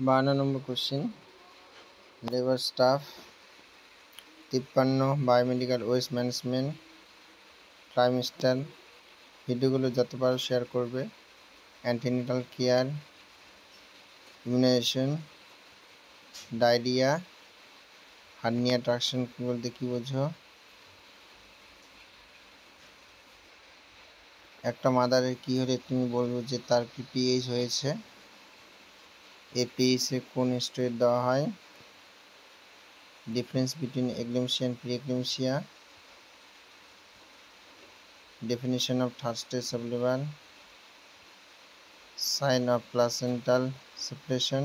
52 নম্বর question, labour staff. 53 biomedical waste management trimester. ভিডিওগুলো যত পারো শেয়ার করবে। Antenatal care, immunisation, diarrhoea, hernia traction বলতে কি বোঝো? একটা মাদারের কি হলে তুমি বলবো যে তার পিপিএইচ হয়েছে? এপিএইচে কোন স্টেরয়েড দেওয়া হয়? Difference between eclampsia and pre-eclampsia, definition of third stage of labor, sign of placental separation,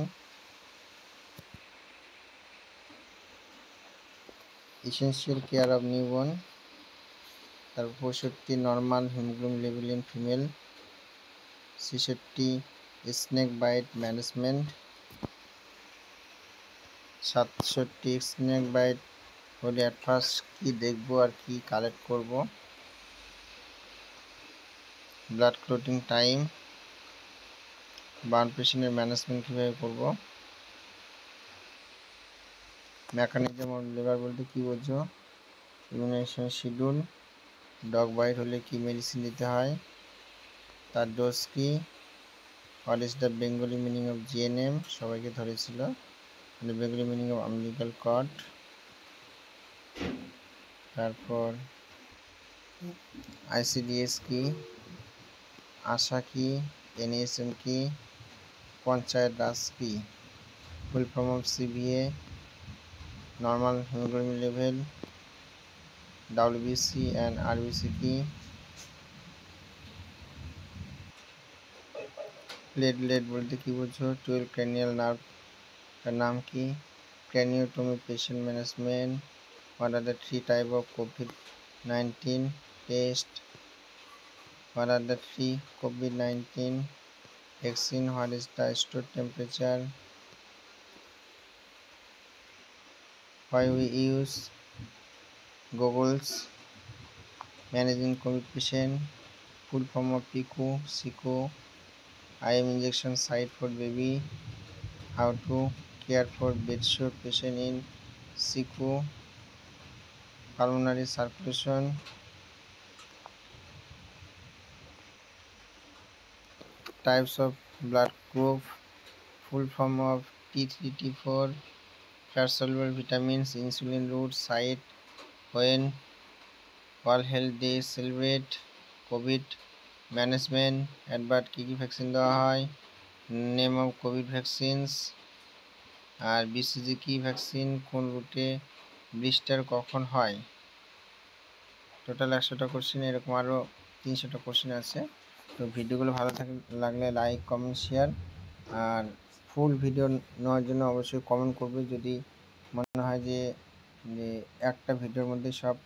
essential care of newborn, তারপর 65 normal haemoglobin level in female, 66 snake bite management, 67 snake bite হলে at first কি দেখবো আর কি collect করব, blood clotting time, burn পেশেন্টের management কীভাবে করব, mechanism of labour বলতে কি বোঝো, ইমিউনাইজেশন শিডিউল, ডগ বাইট হলে কি মেডিসিন দিতে হয়, তার ডোজ কি, what is the Bengali meaning of GNM, সবাইকে ধরেছিল, Bengali meaning of umbilical cord, তারপর আইসিডিএস কি, আশা কি, এনএসএম কি, পঞ্চায়েত রাজ কি, full form of CVA, normal haemoglobin level, WBC and RBC কি, প্লেটলেট বলতে কি বোঝো, 12 ক্র্যানিয়াল নার্ভ তার নাম কি, craniotomy patient management, what are the 3 type of কোভিড-19 টেস্ট, হোয়াট আর দ্য 3 কোভিড-19 vaccine, what is the store temperature, why we use goggles, managing COVID patient, full form of PICU, SICU, IM injection site for baby, how to care for bedsore patient in SICU, pulmonary circulation, types of blood group, full form of T3 T4, fat soluble vitamins, insulin route, site, when, World Health Day celebrate, COVID management, advert কী কী vaccine দেওয়া হয়, name of COVID vaccines, আর BCG কি vaccine, কোন রুটে blister কখন হয়। টোটাল 100টা কোশ্চেন, এরকম আরও 300টা কোশ্চেন আছে। তো ভিডিওগুলো ভালো লাগলে লাইক কমেন্ট শেয়ার, আর ফুল ভিডিও নেওয়ার জন্য অবশ্যই কমেন্ট করবে। যদি মনে হয় যে একটা ভিডিওর মধ্যে সব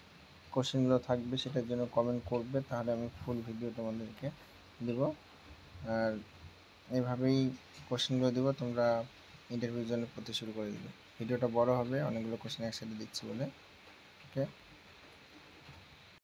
কোশ্চেনগুলো থাকবে সেটার জন্য কমেন্ট করবে, তাহলে আমি ফুল ভিডিও তোমাদেরকে দেব। আর এভাবেই কোশ্চেনগুলো দেবো, তোমরা ইন্টারভিউর জন্য পড়তে শুরু করে দেবে। ভিডিওটা বড় হবে, অনেকগুলো কোশ্চেন একসাথে দিচ্ছি বলে। ওকে।